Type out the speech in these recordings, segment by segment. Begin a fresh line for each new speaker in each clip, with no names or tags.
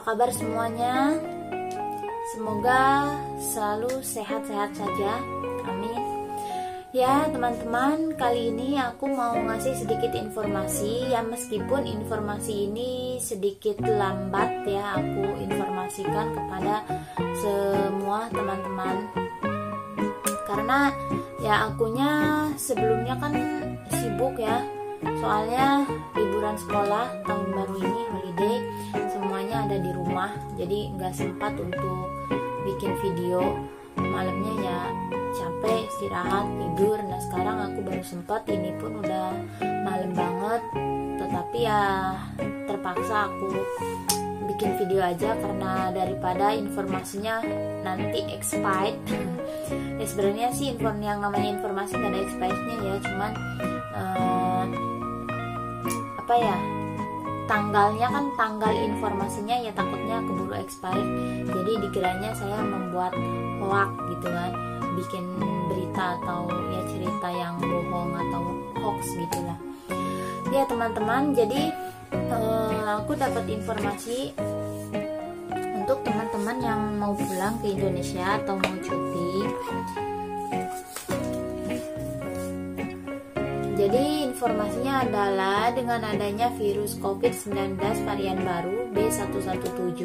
kabar semuanya? Semoga selalu sehat-sehat saja. Amin. Ya teman-teman, kali ini aku mau ngasih sedikit informasi. Ya meskipun informasi ini sedikit lambat ya, aku informasikan kepada semua teman-teman. Karena ya akunya sebelumnya kan sibuk ya, soalnya liburan sekolah tahun baru ini, holiday, semuanya ada di rumah, jadi nggak sempat untuk bikin video. Malamnya ya capek, istirahat, tidur. Nah sekarang aku baru sempat, ini pun udah malam banget, tetapi ya terpaksa aku bikin video aja karena daripada informasinya nanti expired. Ya sebenarnya sih yang namanya informasi gak ada expirednya ya, cuman apa ya, tanggalnya kan tanggal informasinya ya takutnya keburu expired, jadi dikiranya saya membuat hoax gitu kan, bikin berita atau ya cerita yang bohong atau hoax gitulah ya teman-teman. Jadi aku dapat informasi untuk teman-teman yang mau pulang ke Indonesia atau mau cuti. Jadi informasinya adalah dengan adanya virus COVID-19 varian baru B117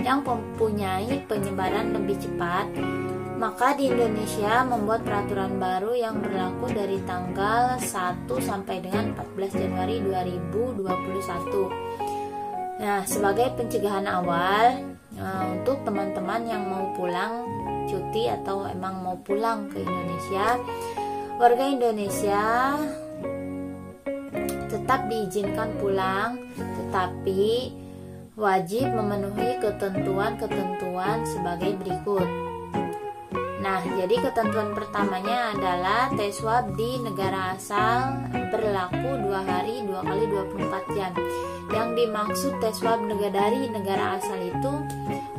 yang mempunyai penyebaran lebih cepat, maka di Indonesia membuat peraturan baru yang berlaku dari tanggal 1 sampai dengan 14 Januari 2021. Nah, sebagai pencegahan awal untuk teman-teman yang mau pulang cuti atau emang mau pulang ke Indonesia, warga Indonesia tetap diizinkan pulang, tetapi wajib memenuhi ketentuan-ketentuan sebagai berikut. Nah, jadi ketentuan pertamanya adalah tes swab di negara asal berlaku 2 hari 2 kali 24 jam. Yang dimaksud tes swab dari negara asal itu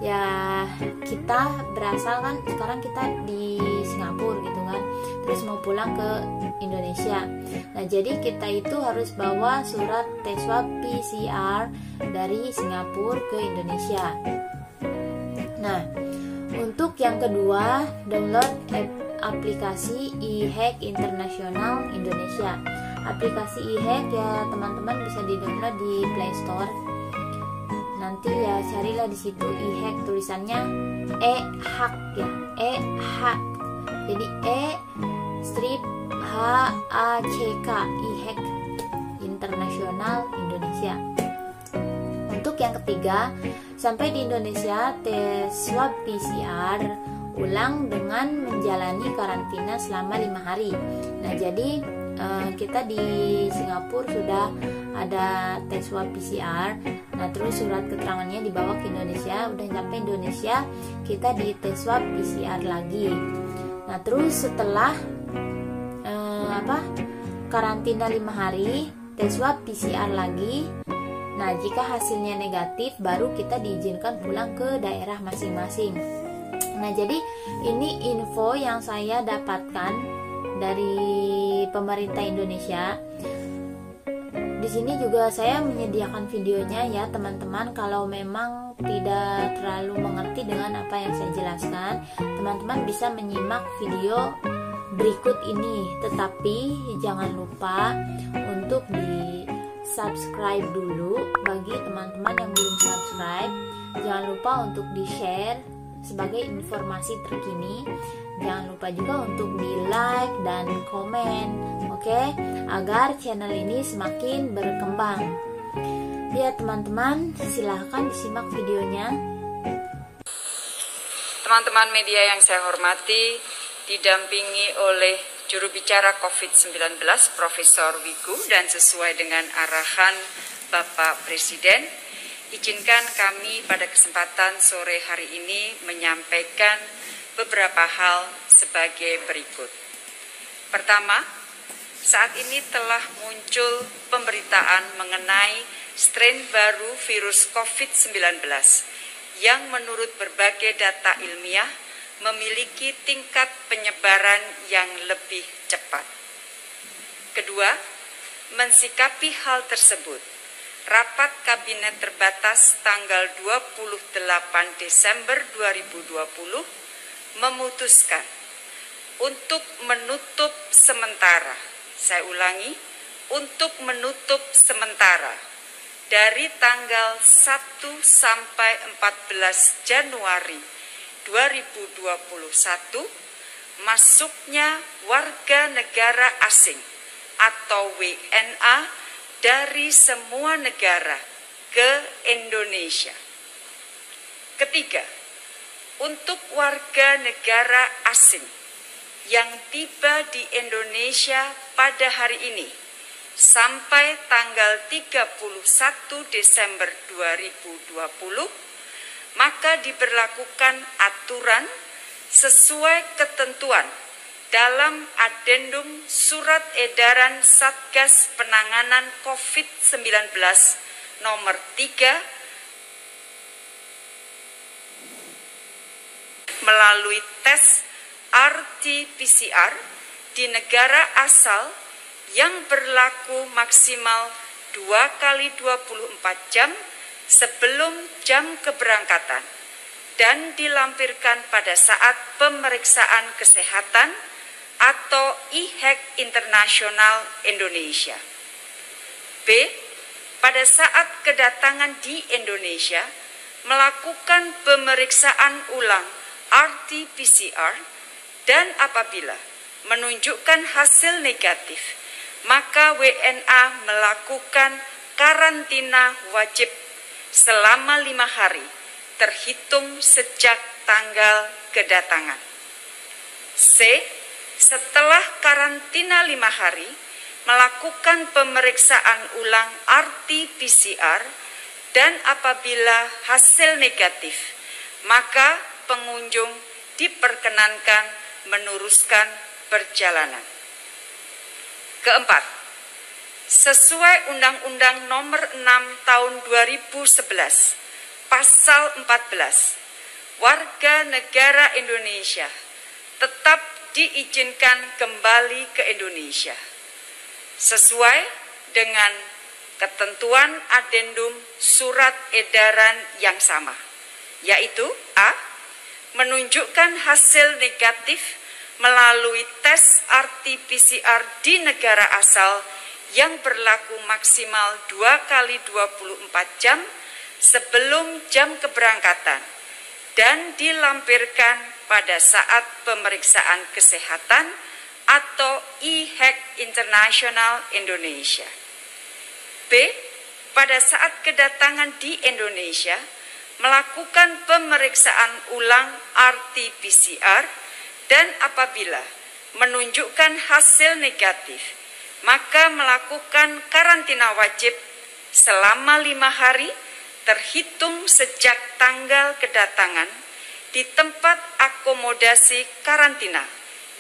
ya kita berasal kan, sekarang kita di Singapura gitu kan, terus mau pulang ke Indonesia. Nah jadi kita itu harus bawa surat tes swab PCR dari Singapura ke Indonesia. Nah untuk yang kedua, download aplikasi e-Hack Internasional Indonesia. Aplikasi e-Hack ya teman-teman bisa di-download di Play Store. Nanti ya carilah di situ e-Hack, tulisannya e-Hack ya, e-Hack. Jadi E-H-A-C-K, e-Hack Internasional Indonesia. Untuk yang ketiga, sampai di Indonesia tes swab PCR ulang dengan menjalani karantina selama 5 hari. Nah jadi kita di Singapura sudah ada tes swab PCR. Nah terus surat keterangannya dibawa ke Indonesia, udah sampai Indonesia kita di tes swab PCR lagi. Nah terus setelah karantina 5 hari, tes swab PCR lagi. Nah jika hasilnya negatif baru kita diizinkan pulang ke daerah masing-masing. Nah jadi ini info yang saya dapatkan dari pemerintah Indonesia. Di sini juga saya menyediakan videonya ya teman-teman. Kalau memang tidak terlalu mengerti dengan apa yang saya jelaskan, teman-teman bisa menyimak video berikut ini. Tetapi jangan lupa untuk di subscribe dulu bagi teman-teman yang belum subscribe. Jangan lupa untuk di share sebagai informasi terkini. Jangan lupa juga untuk di like dan komen, oke? Agar channel ini semakin berkembang. Ya teman-teman, silahkan disimak videonya.
Teman-teman media yang saya hormati, didampingi oleh juru bicara COVID-19 Profesor Wiku dan sesuai dengan arahan Bapak Presiden, izinkan kami pada kesempatan sore hari ini menyampaikan beberapa hal sebagai berikut. Pertama, saat ini telah muncul pemberitaan mengenai strain baru virus COVID-19 yang menurut berbagai data ilmiah memiliki tingkat penyebaran yang lebih cepat. Kedua, mensikapi hal tersebut, rapat kabinet terbatas tanggal 28 Desember 2020 memutuskan untuk menutup sementara, saya ulangi, untuk menutup sementara dari tanggal 1 sampai 14 Januari 2021 masuknya warga negara asing atau WNA dari semua negara ke Indonesia. Ketiga, untuk warga negara asing yang tiba di Indonesia pada hari ini sampai tanggal 31 Desember 2020, maka diberlakukan aturan sesuai ketentuan dalam Adendum Surat Edaran Satgas Penanganan COVID-19 nomor 3 melalui tes RT-PCR di negara asal yang berlaku maksimal 2 kali 24 jam sebelum jam keberangkatan dan dilampirkan pada saat pemeriksaan kesehatan atau IHEC Internasional Indonesia. B. Pada saat kedatangan di Indonesia, melakukan pemeriksaan ulang RT-PCR dan apabila menunjukkan hasil negatif, maka WNA melakukan karantina wajib selama 5 hari terhitung sejak tanggal kedatangan. C. Setelah karantina 5 hari, melakukan pemeriksaan ulang RT-PCR dan apabila hasil negatif, maka pengunjung diperkenankan meneruskan perjalanan. Keempat, sesuai Undang-Undang Nomor 6 Tahun 2011, Pasal 14, warga negara Indonesia tetap diizinkan kembali ke Indonesia sesuai dengan ketentuan Adendum Surat Edaran yang sama, yaitu A. Menunjukkan hasil negatif melalui tes RT-PCR di negara asal yang berlaku maksimal 2 kali 24 jam sebelum jam keberangkatan dan dilampirkan pada saat pemeriksaan kesehatan atau IHEC Internasional Indonesia. B. Pada saat kedatangan di Indonesia, melakukan pemeriksaan ulang RT-PCR dan apabila menunjukkan hasil negatif, maka melakukan karantina wajib selama 5 hari terhitung sejak tanggal kedatangan di tempat akomodasi karantina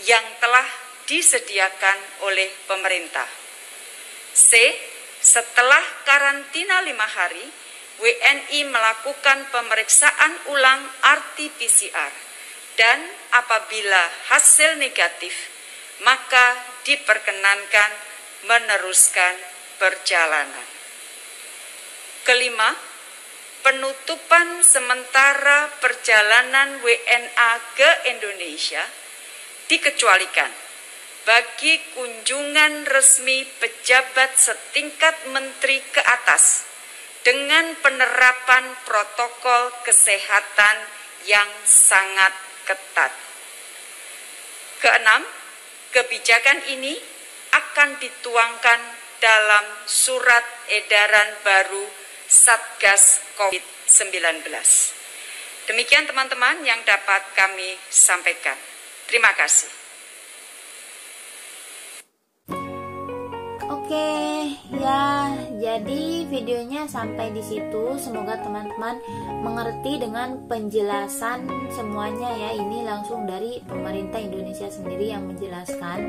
yang telah disediakan oleh pemerintah. C. Setelah karantina 5 hari, WNI melakukan pemeriksaan ulang RT-PCR dan apabila hasil negatif, maka diperkenankan meneruskan perjalanan. Kelima, penutupan sementara perjalanan WNA ke Indonesia dikecualikan bagi kunjungan resmi pejabat setingkat menteri ke atas dengan penerapan protokol kesehatan yang sangat ketat. Keenam, kebijakan ini akan dituangkan dalam surat edaran baru Satgas COVID-19. Demikian teman-teman yang dapat kami sampaikan. Terima kasih.
Oke, ya, jadi videonya sampai di situ. Semoga teman-teman mengerti dengan penjelasan semuanya ya. Ini langsung dari pemerintah Indonesia sendiri yang menjelaskan.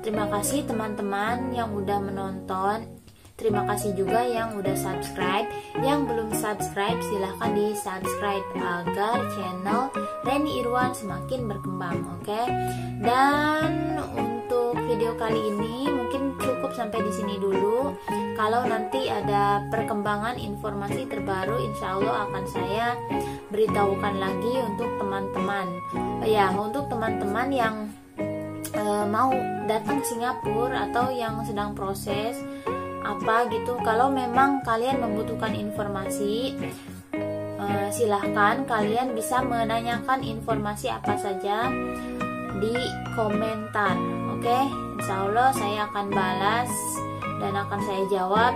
Terima kasih teman-teman yang udah menonton. Terima kasih juga yang udah subscribe. Yang belum subscribe silahkan di subscribe agar channel Reni Irwan semakin berkembang, oke? Dan untuk video kali ini mungkin cukup sampai di sini dulu. Kalau nanti ada perkembangan informasi terbaru, insya Allah akan saya beritahukan lagi untuk teman-teman. Ya, untuk teman-teman yang mau datang ke Singapura atau yang sedang proses apa gitu, kalau memang kalian membutuhkan informasi, silahkan kalian bisa menanyakan informasi apa saja di komentar. Oke, insya Allah saya akan balas dan akan saya jawab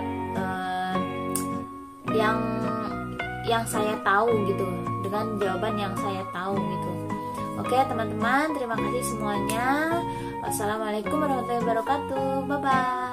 yang saya tahu gitu, dengan jawaban yang saya tahu gitu. Oke teman-teman, terima kasih semuanya. Wassalamualaikum warahmatullahi wabarakatuh. Bye bye.